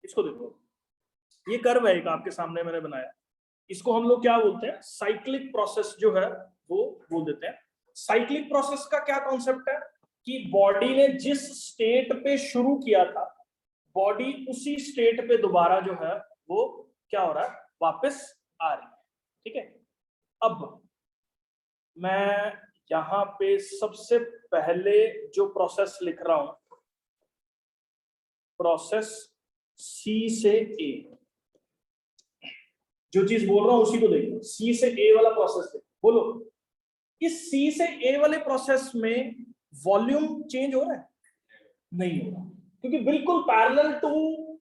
इसको देखो, ये कर्व है एक आपके सामने मैंने बनाया, इसको हम लोग क्या बोलते हैं, साइक्लिक प्रोसेस जो है वो बोल देते हैं। साइक्लिक प्रोसेस का क्या कॉन्सेप्ट है कि बॉडी ने जिस स्टेट पे शुरू किया था, बॉडी उसी स्टेट पे दोबारा जो है वो क्या हो रहा है, वापस आ रही है। ठीक है, अब मैं यहां पे सबसे पहले जो प्रोसेस लिख रहा हूं, प्रोसेस सी से ए, जो चीज बोल रहा हूं उसी को देखो, सी से ए वाला प्रोसेस देखो। बोलो, इस सी से ए वाले प्रोसेस में वॉल्यूम चेंज हो रहा है? नहीं हो रहा, क्योंकि बिल्कुल पैरेलल टू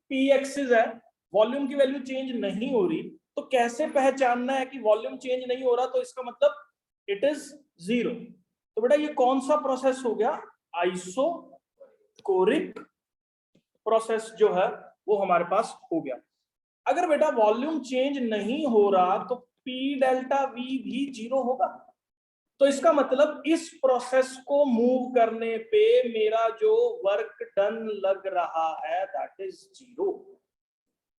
पी एक्सिस है, वॉल्यूम की वैल्यू चेंज नहीं हो रही। तो कैसे पहचानना है कि वॉल्यूम चेंज नहीं हो रहा? तो इसका मतलब इट इज जीरो। तो बेटा ये कौन सा प्रोसेस हो गया? आइसोकोरिक प्रोसेस जो है वो हमारे पास हो गया। अगर बेटा वॉल्यूम चेंज नहीं हो रहा तो पी डेल्टा वी भी जीरो होगा। तो इसका मतलब इस प्रोसेस को मूव करने पे मेरा जो वर्क डन लग रहा है दैट इज जीरो।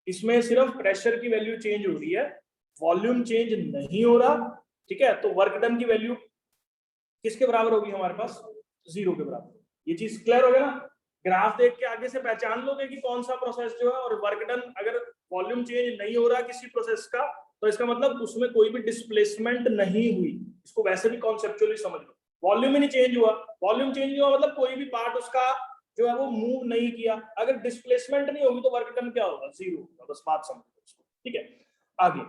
इसमें सिर्फ प्रेशर की वैल्यू चेंज हो रही है, वॉल्यूम चेंज नहीं हो रहा। ठीक है, तो वर्क डन की वैल्यू किसके बराबर होगी हमारे पास? जीरो के बराबर। ये चीज क्लियर हो गया ना? ग्राफ देख के आगे से पहचान लोगे कि कौन सा प्रोसेस जो है, और वर्क डन अगर वॉल्यूम चेंज नहीं हो रहा किसी प्रोसेस का, तो इसका मतलब उसमें कोई भी डिस्प्लेसमेंट नहीं हुई। इसको वैसे भी कॉन्सेप्चुअली समझ लो, वॉल्यूम ही नहीं चेंज हुआ, वॉल्यूम चेंज नहीं हुआ मतलब कोई भी पार्ट उसका जो है वो मूव नहीं किया। अगर डिस्प्लेसमेंट नहीं होगी तो वर्क डन क्या होगा? जीरो होगा। बस बात समझ लो इसको। ठीक है, आगे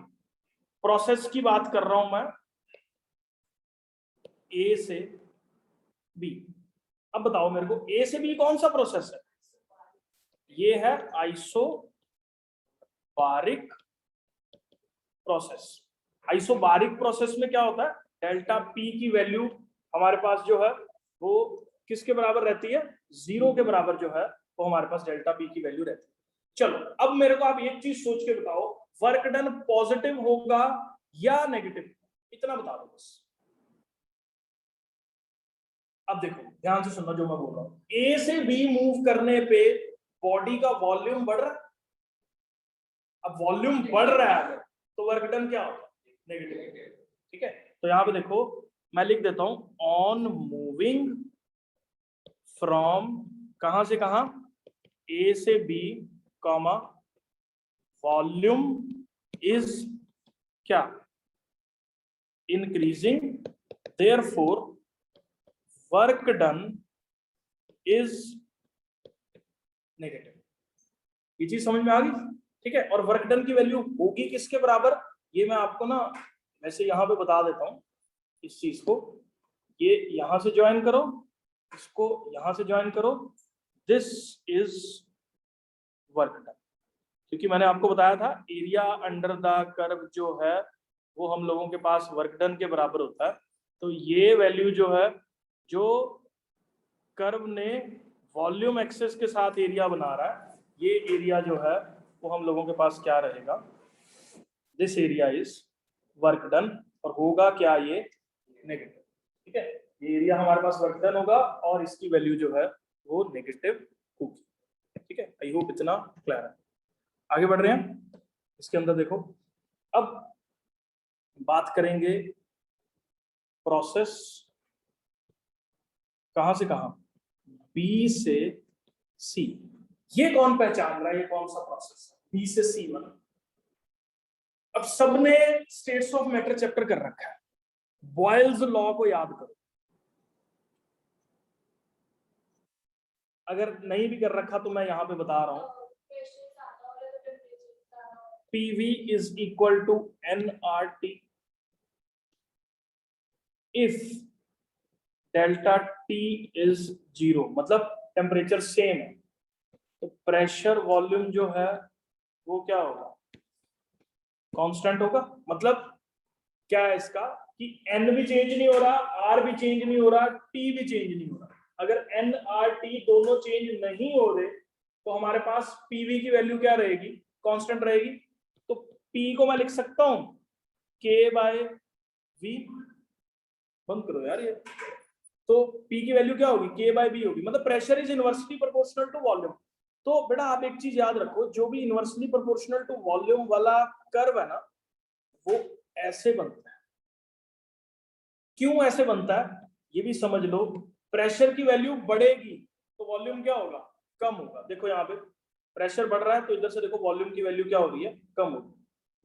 प्रोसेस की बात कर रहा हूं मैं, ए से बी। अब बताओ मेरे को, ए से बी कौन सा प्रोसेस है? ये है आइसोबारिक प्रोसेस। आइसोबारिक प्रोसेस में क्या होता है, डेल्टा पी की वैल्यू हमारे पास जो है वो किसके बराबर रहती है? जीरो के बराबर जो है वो हमारे पास डेल्टा पी की वैल्यू रहती है। चलो अब मेरे को आप एक चीज सोच के बताओ, वर्क डन पॉजिटिव होगा या नेगेटिव? इतना बता दो बस। अब देखो ध्यान से सुनना जो मैं बोल रहा हूं, ए से बी मूव करने पे बॉडी का वॉल्यूम बढ़ रहा है। अब वॉल्यूम बढ़ रहा है तो वर्क डन क्या होगा? नेगेटिव। ठीक है, तो यहां पे देखो मैं लिख देता हूं, ऑन मूविंग फ्रॉम कहां से कहां, ए से बी कॉमा वॉल्यूम इज क्या? Increasing, therefore work done is negative. ये चीज समझ में आ गई? ठीक है, और वर्क डन की वैल्यू होगी किसके बराबर? ये मैं आपको ना वैसे यहाँ पे बता देता हूँ इस चीज को। ये यहां से ज्वाइन करो, इसको यहां से ज्वाइन करो, दिस इज वर्क डन। क्योंकि मैंने आपको बताया था एरिया अंडर द कर्व जो है वो हम लोगों के पास वर्क डन के बराबर होता है। तो ये वैल्यू जो है, जो कर्व ने वॉल्यूम एक्सेस के साथ एरिया बना रहा है, ये एरिया जो है वो हम लोगों के पास क्या रहेगा? This area is work done. और होगा क्या? ये नेगेटिव। ठीक है, ये एरिया हमारे पास वर्क डन होगा और इसकी वैल्यू जो है वो नेगेटिव होगी। ठीक है, आई होप इतना क्लियर है। आगे बढ़ रहे हैं इसके अंदर। देखो अब बात करेंगे प्रोसेस कहां से कहां, बी से सी। ये कौन पहचान रहा है ये कौन सा प्रोसेस है? बी से सी वाला। अब सबने स्टेट्स ऑफ मैटर चैप्टर कर रखा है, बॉयल्स लॉ को याद करो। अगर नहीं भी कर रखा तो मैं यहां पे बता रहा हूं, PV is equal to nRT if delta T is 0, मतलब टेम्परेचर सेम है। तो प्रेशर वॉल्यूम जो है वो क्या होगा? कांस्टेंट होगा। मतलब क्या है इसका कि N भी चेंज नहीं हो रहा, R भी चेंज नहीं हो रहा, T भी चेंज नहीं हो रहा। अगर N R T दोनों चेंज नहीं हो रहे तो हमारे पास PV की वैल्यू क्या रहेगी? कांस्टेंट रहेगी। तो P को मैं लिख सकता हूं K/V। बंद करो यार ये। तो P की वैल्यू क्या होगी? K/V होगी। मतलब pressure is inversely proportional to volume. तो बेटा आप एक चीज याद रखो, जो भी इनवर्सली प्रोपोर्शनल टू वॉल्यूम वाला कर्व है ना, वो ऐसे बनता है। क्यों ऐसे बनता है ये भी समझ लो। प्रेशर की वैल्यू बढ़ेगी तो वॉल्यूम क्या होगा, कम होगा। देखो यहाँ पे प्रेशर बढ़ रहा है तो इधर से देखो वॉल्यूम की वैल्यू क्या हो रही है, कम होगी।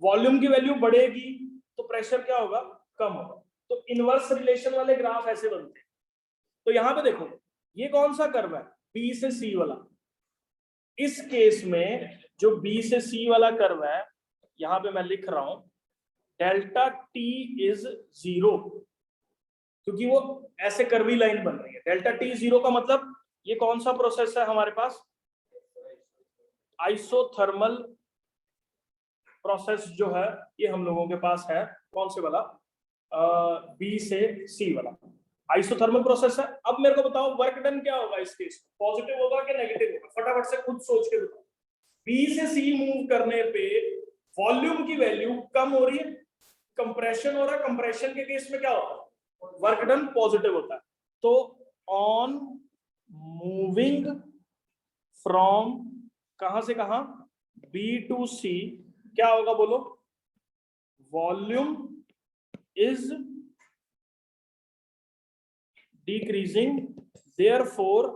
वॉल्यूम की वैल्यू बढ़ेगी तो प्रेशर क्या होगा, कम होगा। तो इनवर्स रिलेशन वाले ग्राफ ऐसे बनते हैं। तो यहाँ पे देखो ये कौन सा कर्व है, बी से सी वाला। इस केस में जो बी से सी वाला कर्व है, यहां पे मैं लिख रहा हूं डेल्टा टी इज 0, क्योंकि वो ऐसे कर्वी लाइन बन रही है। डेल्टा टी 0 का मतलब ये कौन सा प्रोसेस है हमारे पास, आइसोथर्मल प्रोसेस जो है ये हम लोगों के पास है। कौन से वाला, बी से सी वाला आइसोथर्मल प्रोसेस है। अब मेरे को बताओ वर्क डन क्या होगा इस केस में, पॉजिटिव होगा कि नेगेटिव होगा, फटाफट से खुद सोच के बताओ। बी से सी मूव करने पे वॉल्यूम की वैल्यू कम हो रही है, कंप्रेशन हो रहा है। कंप्रेशन के केस में क्या होता है, वर्क डन पॉजिटिव होता है। तो ऑन मूविंग फ्रॉम कहां से कहां, बी टू सी, क्या होगा बोलो, वॉल्यूम इज डिक्रीजिंग, देयरफॉर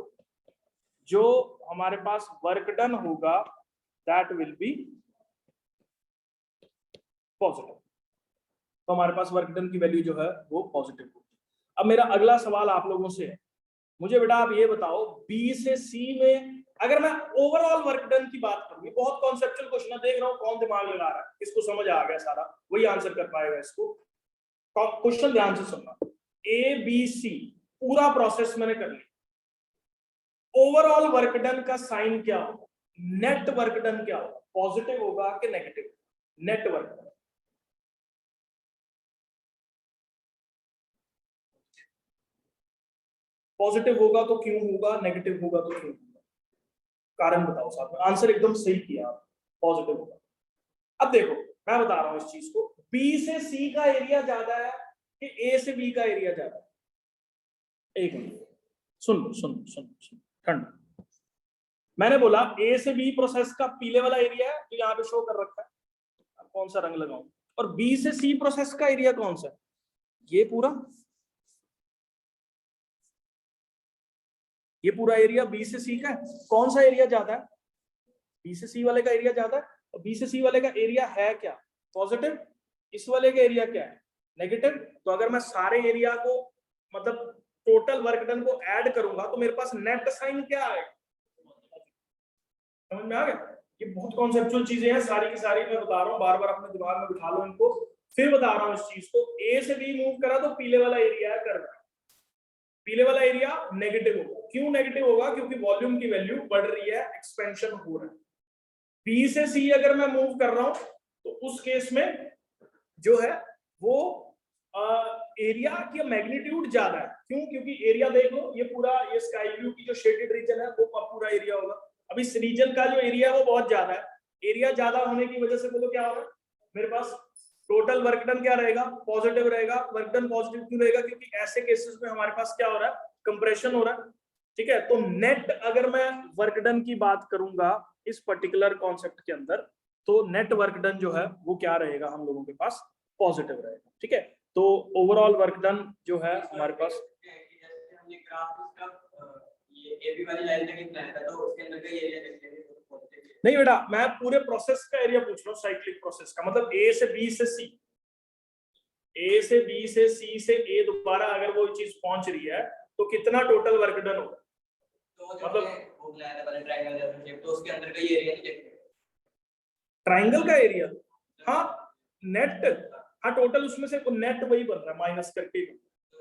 जो हमारे पास वर्क डन होगा दैट विल बी पॉजिटिव। तो हमारे पास वर्क डन की वैल्यू जो है वो पॉजिटिव होगी। अब मेरा अगला सवाल आप लोगों से है, मुझे बेटा आप ये बताओ बी से सी में अगर मैं ओवरऑल वर्क डन की बात करूं, बहुत कॉन्सेप्चुअल क्वेश्चन है, देख रहा हूं कौन दिमाग लगा रहा है, किसको समझ आ गया सारा वही आंसर कर पाएगा इसको। क्वेश्चन ध्यान से सुनना, ए बी सी पूरा प्रोसेस मैंने कर लिया। ओवरऑल वर्क डन का साइन क्या होगा, नेट वर्क डन क्या होगा, पॉजिटिव होगा कि negative, net work done. Positive होगा तो क्यों होगा, नेगेटिव होगा तो क्यों होगा, कारण बताओ साथ में। आंसर एकदम सही किया आप, पॉजिटिव होगा। अब देखो मैं बता रहा हूं इस चीज को, बी से सी का एरिया ज्यादा है कि ए से बी का एरिया ज्यादा है। एक मिनट सुन लो, सुन लो, सुन लो, सुन लो, ठंड। मैंने बोला ए से बी प्रोसेस का पीले वाला एरिया है जो यहाँ पे शो कर रखा है, अब कौन सा रंग लगाऊं, और बी से सी प्रोसेस का एरिया कौन सा है, ये पूरा, ये पूरा एरिया बी से सी का है। कौन सा एरिया ज्यादा है, बी से सी वाले का एरिया ज्यादा है। और बी से सी वाले का एरिया है क्या, पॉजिटिव। इस वाले का एरिया क्या है, नेगेटिव। तो अगर मैं सारे एरिया को मतलब टोटल वर्क डन को ऐड करूंगा तो मेरे पास नेट साइन क्या आएगा, समझ में आ गया। ये बहुत कॉन्सेप्चुअल चीजें हैं, सारी की सारी मैं बता रहा हूँ, बार बार अपने दिमाग में बिठा लो इनको। फिर बता रहा हूँ इस चीज को, ए से बी मूव करा तो पीले वाला एरिया है कर्व, पीले वाला एरिया नेगेटिव होगा। क्यों नेगेटिव होगा, क्योंकि वॉल्यूम की वैल्यू बढ़ रही है, एक्सपेंशन हो रहा है। बी से सी अगर मैं मूव कर रहा हूं तो उस केस में जो है वो एरिया की मैग्नीट्यूड ज्यादा है। क्यों, क्योंकि एरिया देख लो, ये पूरा ये स्काई ब्लू की जो शेडेड रीजन है वो पूरा एरिया होगा। अब इस रीजन का जो एरिया है वो बहुत ज्यादा है। एरिया ज्यादा होने की वजह से बोलो क्या होगा, मेरे पास टोटल वर्क डन क्या रहेगा, पॉजिटिव रहेगा। वर्क डन पॉजिटिव क्यों रहेगा, क्योंकि ऐसे केसेस में हमारे पास क्या हो रहा है, कंप्रेशन हो रहा है। ठीक है, तो नेट अगर मैं वर्क डन की बात करूंगा इस पर्टिकुलर कॉन्सेप्ट के अंदर, तो नेट वर्क डन जो है वो क्या रहेगा हम लोगों के पास, पॉजिटिव रहेगा। ठीक है, तो ओवरऑल वर्क डन जो है हमारे पास, नहीं बेटा मैं पूरे प्रोसेस का एरिया पूछ रहा हूँ, साइक्लिक प्रोसेस का, मतलब ए से बी से सी, ए से बी से सी से ए दोबारा अगर वो चीज पहुंच रही है तो कितना टोटल वर्क डन होगा। तो मतलब ट्राइंगल का एरिया, हाँ नेट, हाँ टोटल उसमें से नेट वही बन रहा है, माइनस करके ही,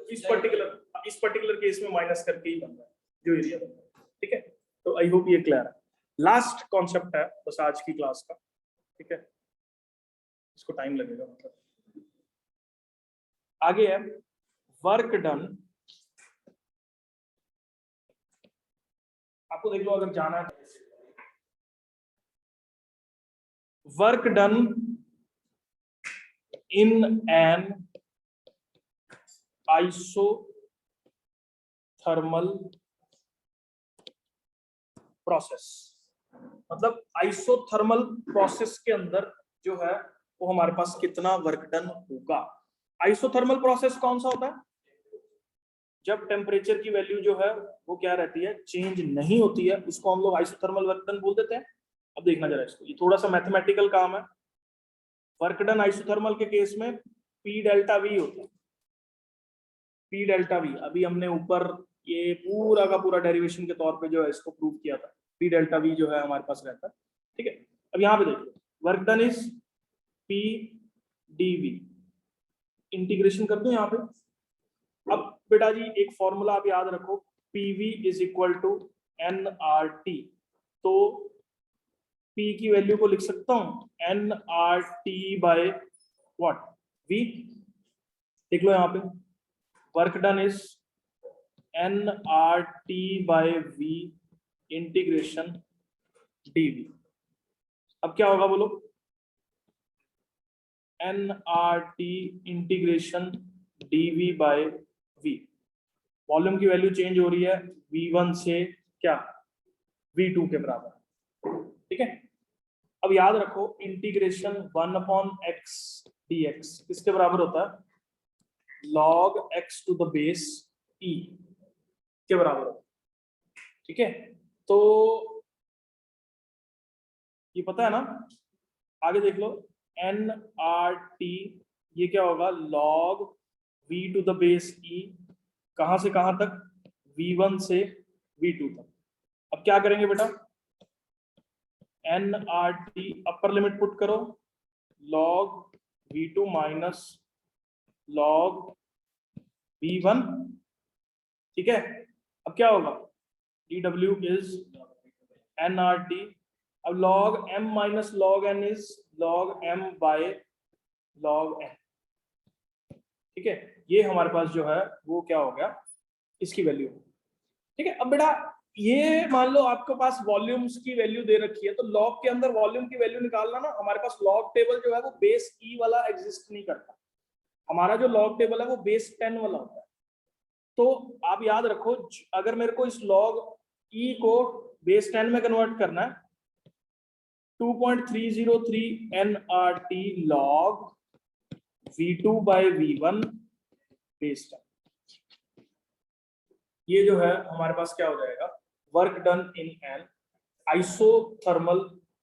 इस पर्टिकुलर केस में माइनस करके ही बन रहा है जो एरिया बन रहा है। ठीक है, तो आई होप ये क्लियर है। लास्ट कॉन्सेप्ट है बस आज की क्लास का, ठीक है, इसको टाइम लगेगा मतलब। आगे है वर्क डन, आपको देख लो अगर जाना है, work done in an isothermal process. मतलब आइसोथर्मल प्रोसेस के अंदर जो है वो हमारे पास कितना वर्क डन होगा। आइसोथर्मल प्रोसेस कौन सा होता है? जब टेम्परेचर की वैल्यू जो है वो क्या रहती है, चेंज नहीं होती है, उसको हम लोग आइसोथर्मल वर्क डन बोल देते हैं। अब देखना जरा इसको, ये थोड़ा सा मैथमेटिकल काम है। वर्क डन आइसोथर्मल के केस में पी डेल्टा वी होता है। पी डेल्टा वी अभी हमने ऊपर ये पूरा का पूरा डेरिवेशन के तौर पे जो है इसको प्रूव किया था। पी डेल्टा वी जो है हमारे पास रहता है, ठीक है। अब यहाँ पे देखो, work done is P D V, integration कर दो यहाँ पे। अब बेटा जी एक फॉर्मूला आप याद रखो, PV is equal to N R T. तो P की वैल्यू को लिख सकता हूं N R T by what, V। देख लो यहाँ पे, work done is N R T by V integration dV। अब क्या होगा बोलो, N R T integration dV by V। Volume की वैल्यू चेंज हो रही है V1 से क्या, V2 के बराबर, ठीक है। अब याद रखो इंटीग्रेशन 1/x dx किसके बराबर होता है, log x to the base e के बराबर होता है, ठीक है। तो ये पता है ना, आगे देख लो, एन आर टी ये क्या होगा, log v to the base e, कहां से कहां तक, v1 से v2 तक। अब क्या करेंगे बेटा, n R T upper limit put करो, log v2 minus log v1, ठीक है। अब क्या होगा, dw is N R T. अब log m minus log n is log m by log n, ठीक है। ये हमारे पास जो है वो क्या हो गया, इसकी वैल्यू, ठीक है। अब बेटा ये मान लो आपके पास वॉल्यूम्स की वैल्यू दे रखी है, तो लॉग के अंदर वॉल्यूम की वैल्यू निकालना ना, हमारे पास लॉग टेबल जो है वो बेस ई वाला एग्जिस्ट नहीं करता। हमारा जो लॉग टेबल है वो बेस 10 वाला होता है। तो आप याद रखो, अगर मेरे को इस लॉग ई को बेस 10 में कन्वर्ट करना है, 2.303 nRT log v2 bye v1 base 10। ये जो है हमारे पास क्या हो जाएगा, work done in an isothermal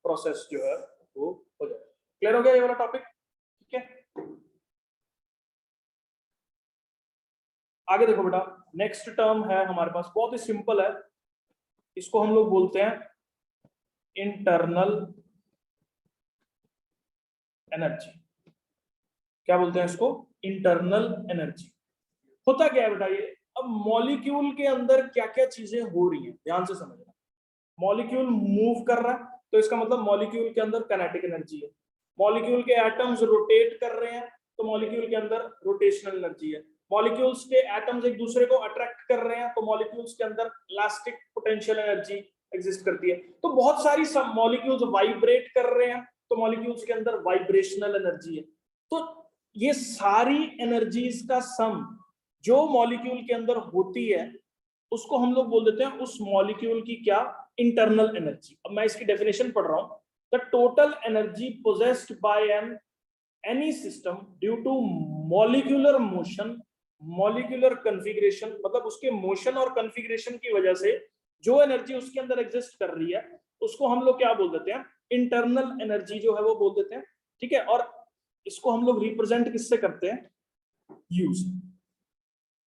process जो है वो हो जाएगा। क्लियर हो गया ये वाला टॉपिक, ठीक है। आगे देखो बेटा, नेक्स्ट टर्म है हमारे पास, बहुत ही सिंपल है, इसको हम लोग बोलते हैं इंटरनल एनर्जी। क्या बोलते हैं इसको, इंटरनल एनर्जी। होता क्या है बेटा ये, अब मॉलिक्यूल के अंदर क्या क्या चीजें हो रही हैं ध्यान से समझना। मॉलिक्यूल मूव कर रहा है तो इसका मतलब मॉलिक्यूल के अंदर काइनेटिक एनर्जी है। मॉलिक्यूल के एटम्स रोटेट कर रहे हैं तो मॉलिक्यूल के अंदर रोटेशनल एनर्जी है। मॉलिक्यूल्स के एटम्स एक दूसरे को अट्रैक्ट कर रहे हैं तो मॉलिक्यूल्स के अंदर इलास्टिक पोटेंशियल एनर्जी एग्जिस्ट करती है। तो बहुत सारी सब मॉलिक्यूल्स वाइब्रेट कर रहे हैं तो मॉलिक्यूल्स के अंदर वाइब्रेशनल एनर्जी है। तो ये सारी एनर्जीज का सम जो मॉलिक्यूल के अंदर होती है उसको हम लोग बोल देते हैं उस मॉलिक्यूल की क्या, इंटरनल एनर्जी। अब मैं इसकी डेफिनेशन पढ़ रहा हूं, the total energy possessed by an any system due to molecular motion, molecular configuration, मतलब उसके मोशन और कन्फिग्रेशन की वजह से जो एनर्जी उसके अंदर एग्जिस्ट कर रही है उसको हम लोग क्या बोल देते हैं, इंटरनल एनर्जी जो है वो बोल देते हैं, ठीक है। और इसको हम लोग रिप्रेजेंट किससे करते हैं, यू से।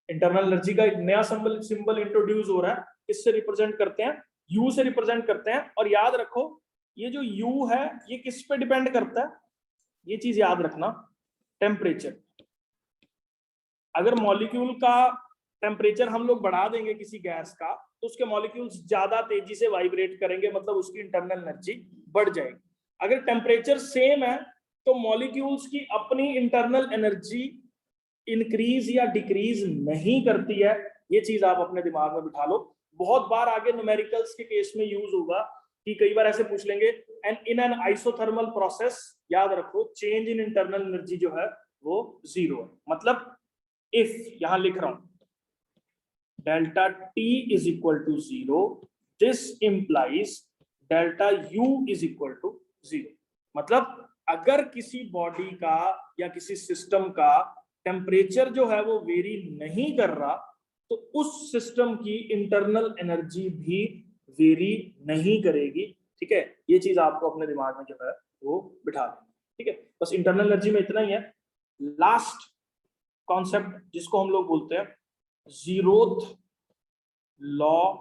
इंटरनल एनर्जी का एक नया सिंबल इंट्रोड्यूस हो रहा है, किससे रिप्रेजेंट करते हैं, यू से रिप्रेजेंट करते हैं। और याद रखो ये जो यू है ये किस पे डिपेंड करता है, ये चीज याद रखना, टेम्परेचर। अगर मॉलिक्यूल का टेम्परेचर हम लोग बढ़ा देंगे किसी गैस का तो उसके मॉलिक्यूल्स ज्यादा तेजी से वाइब्रेट करेंगे, मतलब उसकी इंटरनल एनर्जी बढ़ जाएगी। अगर टेम्परेचर सेम है तो मॉलिक्यूल्स की अपनी इंटरनल एनर्जी इंक्रीज या डिक्रीज नहीं करती है। ये चीज आप अपने दिमाग में बिठा लो, बहुत बार आगे न्यूमेरिकल्स के केस में यूज होगा कि कई बार ऐसे पूछ लेंगे and in an isothermal process, याद रखो चेंज इन इंटरनल एनर्जी जो है वो 0 है। मतलब इफ, यहां लिख रहा हूं, delta T is equal to 0, this implies delta U is equal to 0। मतलब अगर किसी बॉडी का या किसी सिस्टम का टेम्परेचर जो है वो वेरी नहीं कर रहा, तो उस सिस्टम की इंटरनल एनर्जी भी वेरी नहीं करेगी। ठीक है, ये चीज आपको अपने दिमाग में जो है वो बिठा दें। ठीक है, बस इंटरनल एनर्जी में इतना ही है। लास्ट कॉन्सेप्ट जिसको हम लोग बोलते हैं जीरोथ लॉ,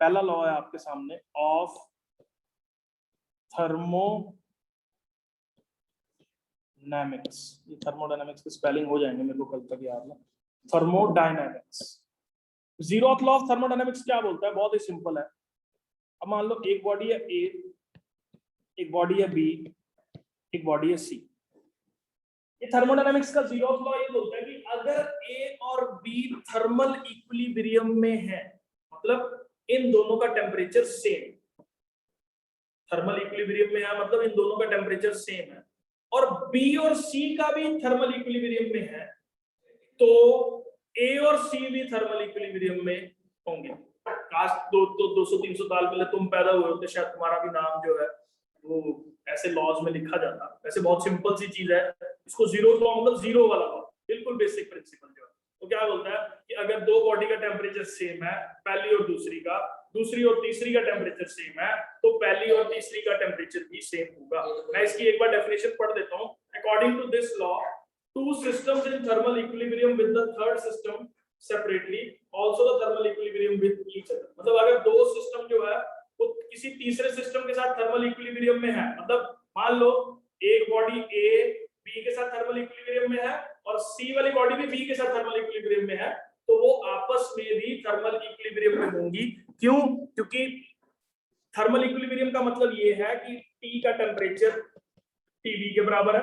पहला लॉ है आपके सामने ऑफ थर्मोडायनेमिक्स। ये थर्मोडायनेमिक्स के स्पेलिंग हो जाएंगे मेरे को कल तक याद है। Thermodynamics, zeroth law of thermodynamics क्या बोलता है? बहुत ही सिंपल है। अब मान लो एक बॉडी है ए, एक बॉडी है बी, एक बॉडी है सी। ये थर्मोडायनेमिक्स का जीरोथ लॉ ये बोलता है कि अगर ए और बी थर्मल इक्विलिब्रियम में है, मतलब इन दोनों का टेम्परेचर सेम, थर्मल इक्विलिब्रियम में है मतलब इन दोनों का टेम्परेचर सेम है, और बी और सी का भी थर्मल इक्विलिब्रियम में है, तो ए और सी भी थर्मल इक्विलिब्रियम में होंगे। काश 200-300 साल पहले तुम पैदा हुए होते, शायद तुम्हारा भी नाम जो है वो ऐसे लॉज में लिखा जाता। वैसे बहुत सिंपल सी चीज है, इसको जीरो लॉ मतलब जीरो वाला लॉ, बिल्कुल बेसिक प्रिंसिपल जो है। तो क्या बोलता है कि अगर दो बॉडी का टेम्परेचर सेम है, पहली और दूसरी का, दूसरी और तीसरी का टेम्परेचर सेम है, तो पहली और तीसरी का टेम्परेचर भी सेम होगा। मैं इसकी एक बार डेफिनेशन पढ़ देता हूँ। According to this law, two systems in thermal equilibrium with the third system separately also the thermal equilibrium with each other। मतलब अगर दो सिस्टम जो है वो किसी तीसरे सिस्टम के साथ थर्मल इक्विलिब्रियम में है, मतलब मान लो एक बॉडी ए बी के साथ थर्मल इक्विलिब्रियम में है और सी वाली बॉडी भी बी के साथ थर्मल इक्विलिब्रियम में है, तो वो आपस में भी थर्मल इक्विलिब्रियम में होंगी। क्यों? क्योंकि थर्मल इक्विलिब्रियम का मतलब ये है कि टी का टेम्परेचर टीबी के बराबर है,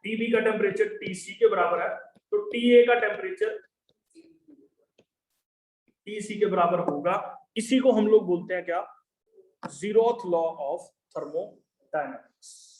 टीबी का टेम्परेचर टीसी के बराबर है, तो टीए का टेम्परेचर टीसी के बराबर होगा। इसी को हम लोग बोलते हैं क्या? Zeroth law of thermodynamics.